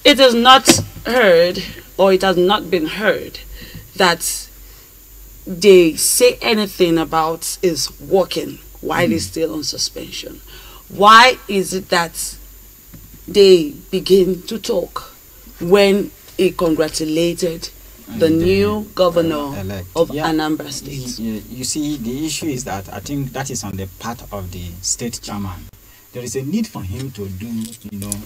It is not heard, or it has not been heard, that they say anything about is working while it's still on suspension. Why is it that they begin to talk when he congratulated the new governor of Anambra State? You see, the issue is that I think that is on the part of the state chairman. There is a need for him to do,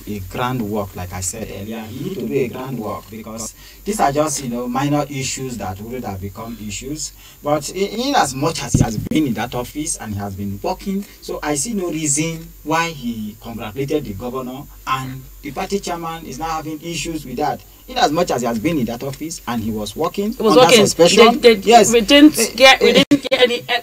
a grand work, like I said earlier. He needs to do a grand work because these are just, minor issues that would have become issues. But in as much as he has been in that office and he has been working, so I see no reason why he congratulated the governor and the party chairman is now having issues with that. In as much as he has been in that office and he was working, suspension. Yes, we didn't get any.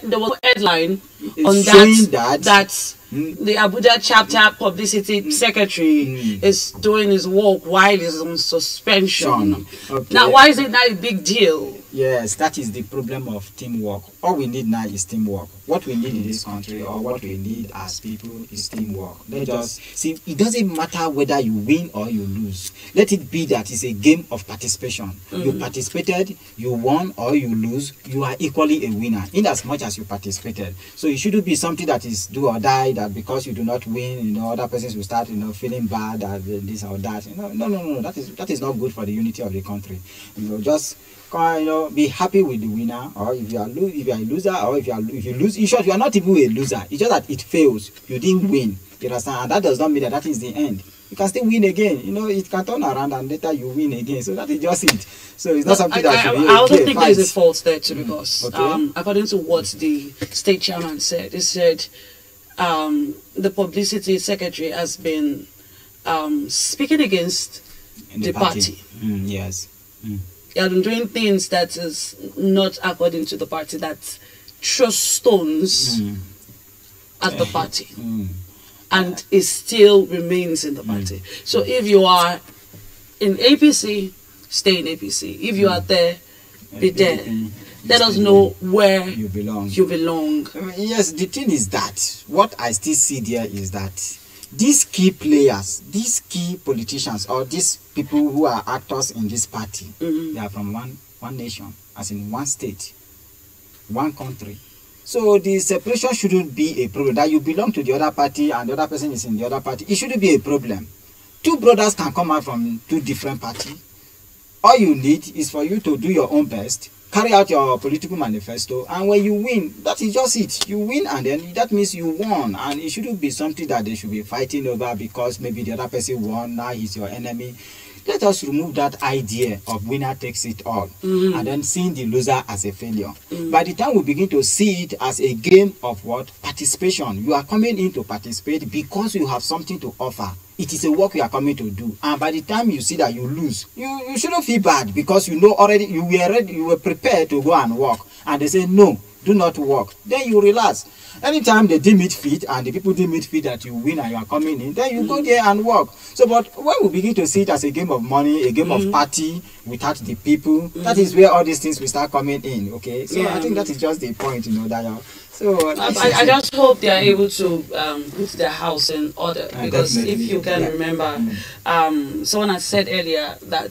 There was no headline on that the Abuja chapter publicity secretary is doing his work while he's on suspension. Okay. Now, why is it not a big deal? Yes, that is the problem of teamwork. All we need now is teamwork. What we need in this country, or what we need as people, is teamwork. Let us see. It doesn't matter whether you win or you lose. Let it be that it's a game of participation. You participated, you won or you lose, you are equally a winner in as much as you participated. So it shouldn't be something that is do or die, that because you do not win, other persons will start, feeling bad that this or that. No. That is not good for the unity of the country. Just be happy with the winner, or if you are a loser, or if you lose. In short, you are not even a loser. It's just that it fails. You didn't win. You understand? And that does not mean that is the end. You can still win again. It can turn around and later you win again. So that is just it. So it's not something that should be. I also think there is a fault there too, because according to what the state chairman said, he said the publicity secretary has been speaking against the party. Yes. He has been doing things that is not according to the party, that throws stones at the party. And it still remains in the party. So if you are in APC, stay in APC. If you are there, be there. Let us know where you belong. Yes, the thing is that what I still see there is that these key players, these key politicians, or these people who are actors in this party, they are from one nation, as in one state, one country. So the separation shouldn't be a problem. That you belong to the other party and the other person is in the other party, it shouldn't be a problem. Two brothers can come out from two different parties. All you need is for you to do your own best, carry out your political manifesto, and when you win, that is just it. You win, and then that means you won. And it shouldn't be something that they should be fighting over because maybe the other person won, now he's your enemy. Let us remove that idea of winner takes it all and then seeing the loser as a failure. By the time we begin to see it as a game of what? Participation. You are coming in to participate because you have something to offer. It is a work you are coming to do. And by the time you see that you lose, you shouldn't feel bad because you know already you were prepared to go and work. And they say, no, do not work. Then you relax. Anytime they deem it fit and the people deem it fit that you win and you are coming in, then you go there and work. So, but when we begin to see it as a game of money, a game of party without the people, that is where all these things will start coming in. Okay, so I think that is just the point, that. So I just hope they are able to put their house in order, because if you can remember, someone has said earlier that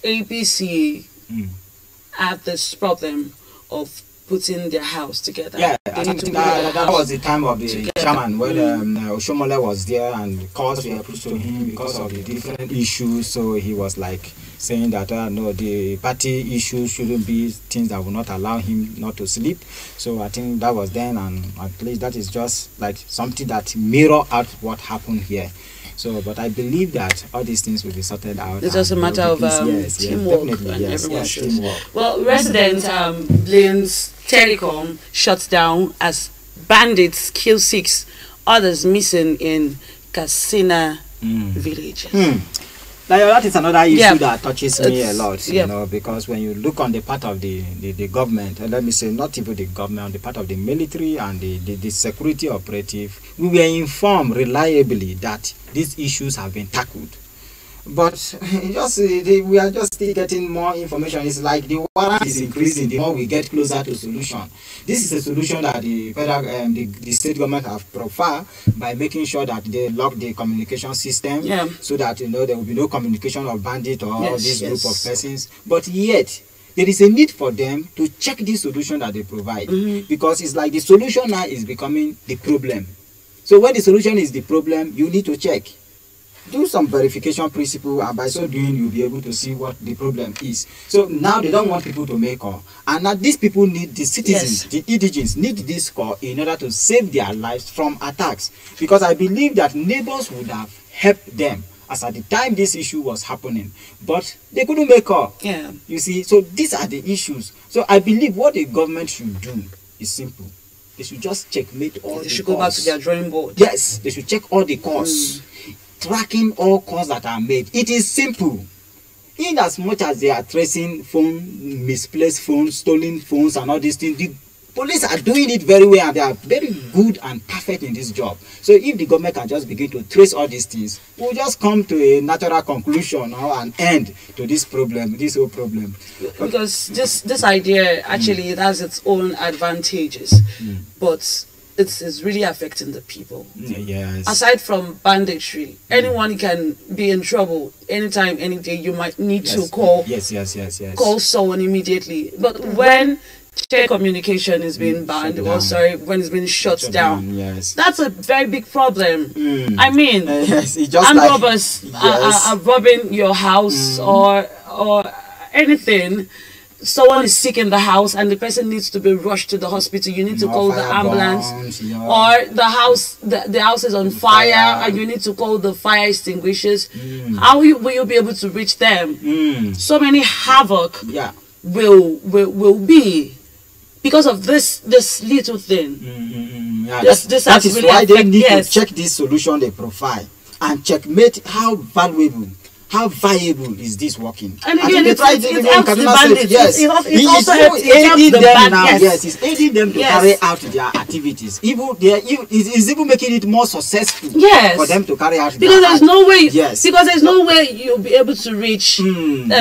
APC have this problem of putting their house together. Yeah, that was the time of the chairman when Oshomole was there and calls were put to him because of the different issues. So he was like saying that no, the party issues shouldn't be things that will not allow him not to sleep. So I think that was then, and at least that is just like something that mirror out what happened here. So, but I believe that all these things will be sorted out. It's just a matter of teamwork, and everyone should. Well, resident blames Telecom shut down as bandits kill 6 others missing in Katsina village. Now, that is another issue that touches me a lot, because when you look on the part of the government, let me say not even the government, on the part of the military and the security operative, we were informed reliably that these issues have been tackled. But we are just still getting more information. It's like the warrant is increasing the more we get closer to solution. This is a solution that the federal the state government have profiled by making sure that they lock the communication system, so that there will be no communication of bandit or this group of persons. But yet there is a need for them to check the solution that they provide, because it's like the solution now is becoming the problem. So when the solution is the problem, you need to check. Do some verification principle, and by so doing you'll be able to see what the problem is. So now they don't want people to make call, and now these people need, the citizens, the indigents need this call in order to save their lives from attacks, because I believe that neighbors would have helped them as at the time this issue was happening, but they couldn't make call. You see, so these are the issues. So I believe what the government should do is simple. They should just checkmate all they should go back to their drawing board. Yes, they should check all the calls. Tracking all calls that are made. It is simple. In as much as they are tracing misplaced phones, stolen phones, and all these things, the police are doing it very well, and they are very good and perfect in this job. So if the government can just begin to trace all these things, we'll just come to a natural conclusion or an end to this problem, this whole problem. Because this idea actually it has its own advantages, but it's really affecting the people. Yes. Aside from banditry, anyone can be in trouble anytime, any day. You might need to call. Call someone immediately. But when communication is being banned, or when it's being shut down, that's a very big problem. I mean, robbers are robbing your house or anything. Someone is sick in the house and the person needs to be rushed to the hospital. You need to call the ambulance, or the house is on fire and you need to call the fire extinguishers. How will you be able to reach them? So many havoc will be because of this little thing. That is really why they need to check this solution they provide and checkmate how valuable, how viable is this working. And again, it helps the bandits. Yes, it also aiding the them now. Yes, it's aiding them to carry out their activities. It's even making it more successful for them to carry out. Because there's no way. Because there's no way you'll be able to reach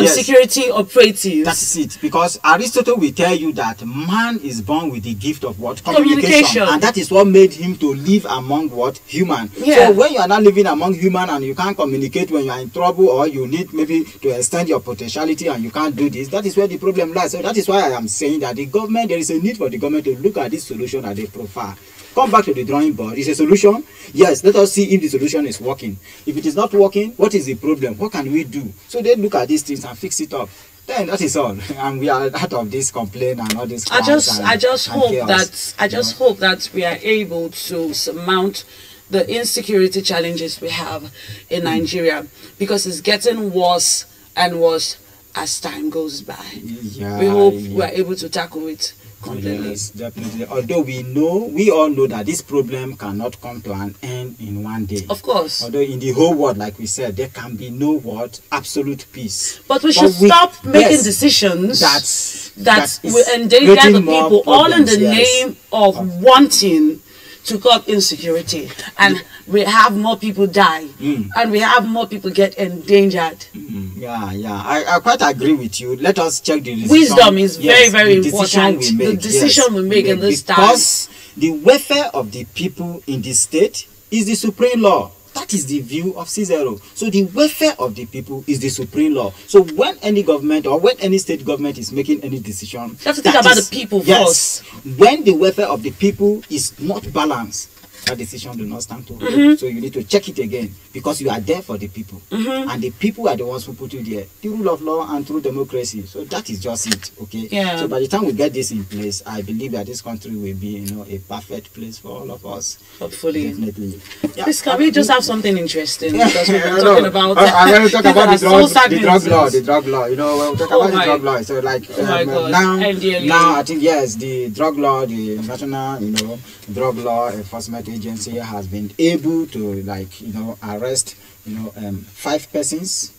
security operatives. That's it. Because Aristotle will tell you that man is born with the gift of what? Communication. And that is what made him to live among what? Human. So when you are not living among human and you can't communicate when you are in trouble, or you need maybe to extend your potentiality and you can't do this, that is where the problem lies. So that is why I am saying that the government, there is a need for the government to look at this solution that they profile. Come back to the drawing board. Is a solution? Yes, let us see if the solution is working. If it is not working, what is the problem? What can we do? So they look at these things and fix it up. Then that is all, and we are out of this complaint and all this. I just hope that we are able to surmount the insecurity challenges we have in Nigeria, because it's getting worse and worse as time goes by. We hope we're able to tackle it completely. Yes, definitely. Although we all know that this problem cannot come to an end in one day. Of course. Although in the whole world, like we said, there can be no absolute peace. But we should stop making decisions that will endanger the people, all in the name of wanting to curb insecurity, and we have more people die, and we have more people get endangered. I quite agree with you. Let us check the decision. Wisdom is very, very important. The decision we make in this time, because the welfare of the people in the state is the supreme law. That is the view of C0. So the welfare of the people is the supreme law. So when any government or when any state government is making any decision, you have to think about the people first. When the welfare of the people is not balanced, that decision do not stand to hold. So you need to check it again, because you are there for the people, and the people are the ones who put you there. The rule of law and true democracy. So that is just it. Okay. So by the time we get this in place, I believe that this country will be, a perfect place for all of us. Hopefully. Definitely. Please, can we just have something interesting? Because we've been talking about. I'm going to talk about the drug law. The drug law. When we talk about the drug law, so like now I think the drug law, the national drug law enforcement agency has been able to arrest 4 persons,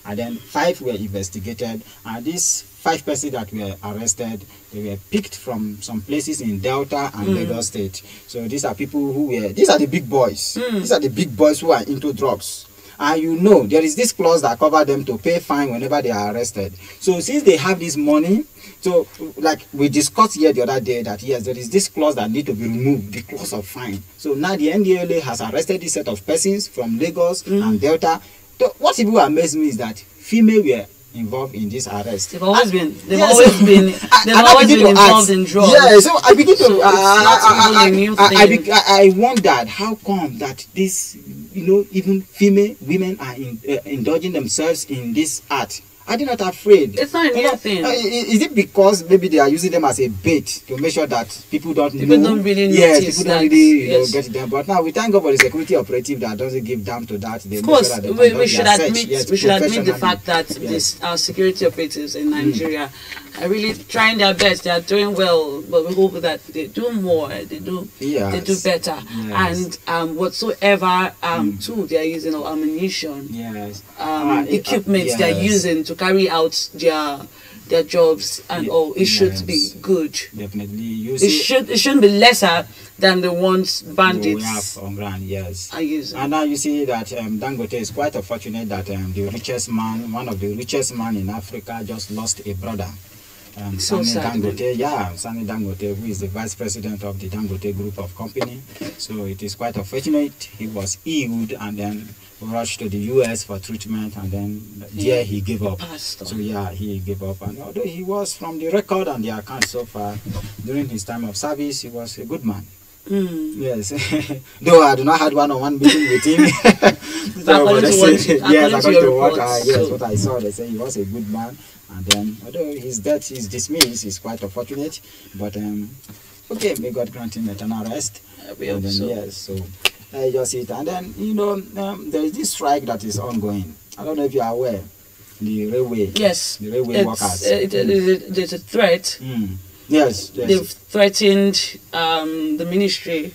and then 5 were investigated, and these 5 persons that were arrested, they were picked from some places in Delta and Lagos State. So these are people these are the big boys. These are the big boys who are into drugs. and you know there is this clause that cover them to pay fine whenever they are arrested. So since they have this money, so like we discussed here the other day that yes, there is this clause that need to be removed, the clause of fine. So now the NDLA has arrested this set of persons from Lagos and Delta. So what people amaze me is that female were involved in this arrest. They've always been involved in drugs. Yeah, so I begin to I wondered how come that this, you know, even female women are indulging themselves in this art. Are they not afraid? It's not a new thing. Is it because maybe they are using them as a bait to make sure that people don't people know? Don't really yes, notice people don't really get them. But now we thank God for the security operative that doesn't give damn to that. They of course, sure we should admit the fact that our security operatives in Nigeria are really trying their best. They are doing well, but we hope that they do more. They do better. Yes. And whatsoever tool they are using, or ammunition, equipment they are using to carry out their jobs and all, it should be good. Definitely, it shouldn't be lesser than the ones bandits we have on ground. Yes, are using. And now you see that Dangote is quite unfortunate that the richest man, one of the richest man in Africa, just lost a brother. Sani Dangote, who is the vice president of the Dangote group of company. So it is quite unfortunate. He was ill and then rushed to the US for treatment, and then there he gave up. So yeah, he gave up. And although he was, from the record and the account so far, during his time of service, he was a good man. Yes, though I do not had one-on-one meeting with him. According to what I saw, they say he was a good man. And then, although his death is dismissed, it's quite unfortunate. But okay, may God grant him eternal rest. Yes, so I just see it. And then, you know, there is this strike that is ongoing. I don't know if you are aware. The railway. Yes. The railway workers. There's a threat. Yes. They've threatened the ministry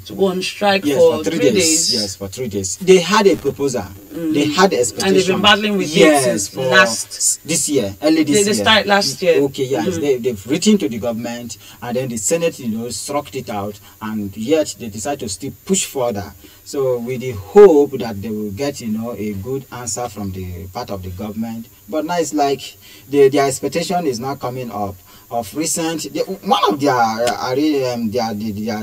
to go on strike for 3 days. Yes, for 3 days. They had a proposal. They had expectation. And they've been battling with it since this year, early this year. They started last year. Okay, yes. They've written to the government, and then the Senate, you know, struck it out, and yet they decide to still push further. So with the hope that they will get, you know, a good answer from the part of the government. But now it's like their expectation is not coming up. Of recent, one of their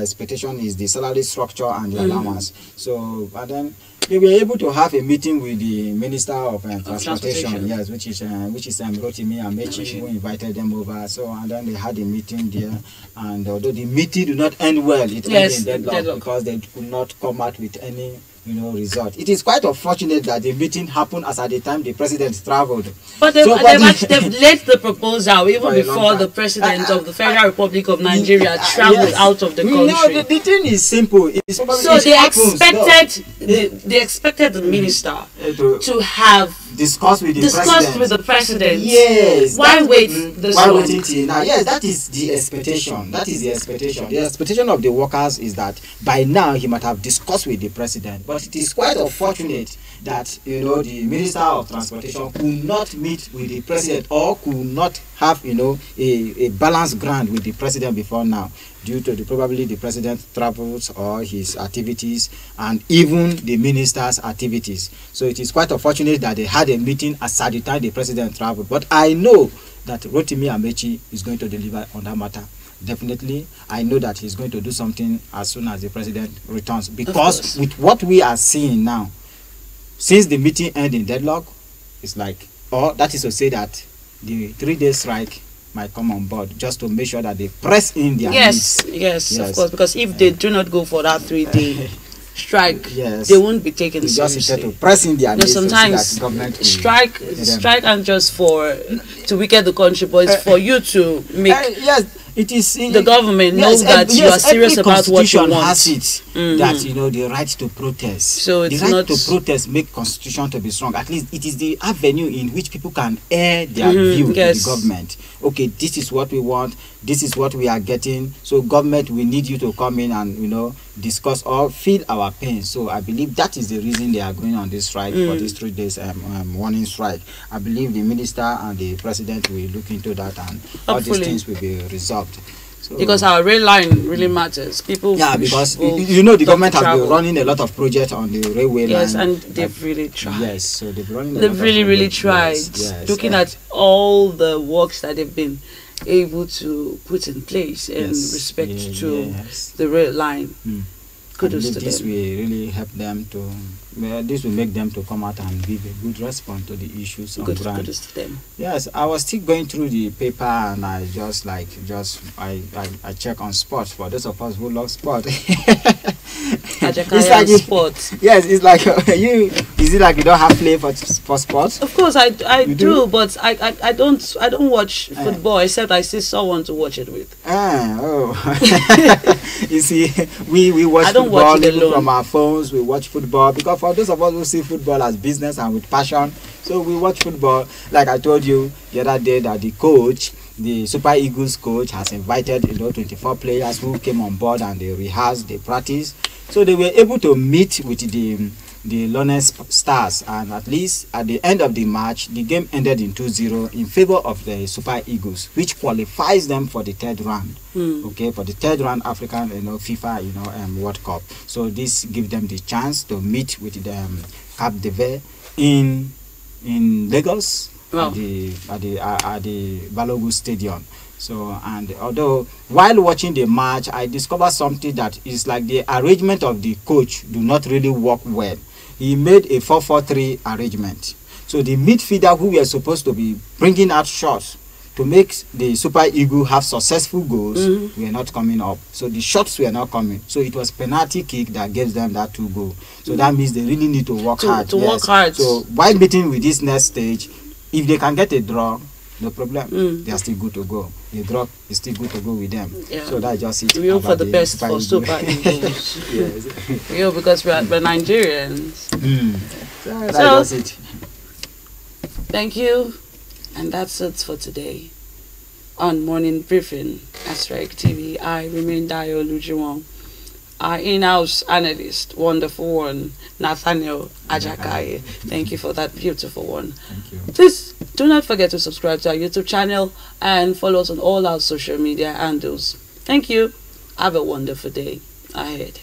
expectation is the salary structure and the allowance. So, and then they were able to have a meeting with the Minister of Transportation, yes, which is Rotimi Amechi, who invited them over. So, and then they had a meeting there, and although the meeting did not end well, it ended in deadlock because they could not come out with any, you know, result. It is quite unfortunate that the meeting happened as at the time the president traveled. But they've laid the proposal even before the president of the Federal Republic of Nigeria traveled out of the country. No, the thing is simple. So they expected the minister to have discussed with the president. Yes. Why wait this long? Now, yes, that is the expectation. That is the expectation. The expectation of the workers is that by now he might have discussed with the president. But it is quite unfortunate that, you know, the Minister of Transportation could not meet with the president, or could not have, you know, a balanced ground with the president before now, due to probably the president's travels or his activities, and even the minister's activities. So it is quite unfortunate that they had a meeting as at the time the president traveled. But I know that Rotimi Amechi is going to deliver on that matter. Definitely, I know that he's going to do something as soon as the president returns, because with what we are seeing now, since the meeting ended in deadlock, it's like, or that is to say that the 3-day strike might come on board, just to make sure that they press in their needs. Yes, of course, because if they do not go for that 3-day strike, they won't be taken seriously. Just to press in their needs. Sometimes so that strike and just to weaken the country, but it's for you to make it is the government know that you are serious about what you want. Has it that, you know, the right to protest. So it's the right to protest make constitution to be strong. At least it is the avenue in which people can air their view to the government. Okay, this is what we want. This is what we are getting. So government, we need you to come in and, you know, discuss or feel our pain. So I believe that is the reason they are going on this strike for these 3 days warning strike. I believe the minister and the president will look into that, and all these things will be resolved. Because our rail line really matters. People, yeah, because will you know the stop government has been travel. running a lot of projects on the railway line. Yes, and they've really tried. Yes, so they've running. A They've lot really, of really projects. tried. Yes, Looking at all the works that they've been able to put in place in respect to the rail line. Kudos to this them. will really help them to. This will make them to come out and give a good response to the issues on ground. Kudos to them. Yes, I was still going through the paper and I I check on sports for those of us who love sport. It's like sports. Yes, it's like you. Is it like you don't have play for sports? Of course, I do, but I don't watch football except I see someone to watch it with. You see, we watch football watch it alone. From our phones. We watch football because for those of us who see football as business and with passion, so we watch football. Like I told you the other day that the coach, the Super Eagles coach, has invited 24 players who came on board and they rehearsed, they practiced. So they were able to meet with the Lone Stars, and at least at the end of the match, the game ended in 2-0 in favor of the Super Eagles, which qualifies them for the third round. Okay, for the third round African, FIFA, World Cup. So this gives them the chance to meet with the Cap de Verde in Lagos. Wow. at the Balogun Stadium. So, and although while watching the match, I discovered something that is like the arrangement of the coach do not really work well. He made a 4-4-3 arrangement. So the midfielder who were supposed to be bringing out shots to make the Super Eagle have successful goals were not coming up. So the shots were not coming. So it was penalty kick that gives them that 2 goals. So that means they really need to work hard. Work hard. So while meeting with this next stage, if they can get a draw, no problem. They are still good to go. The draw is still good to go with them. Yeah. So that's just it. We hope for the best for Super Eagles. Yes. We hope because we're Nigerians. So that's just it. Thank you. And that's it for today. On Morning Briefing, Astrek TV, I remain Dayo Lujiwon. Our in-house analyst, wonderful one, Nathaniel Ajakaye. Thank you for that beautiful one. Thank you. Please do not forget to subscribe to our YouTube channel and follow us on all our social media handles. Thank you. Have a wonderful day ahead.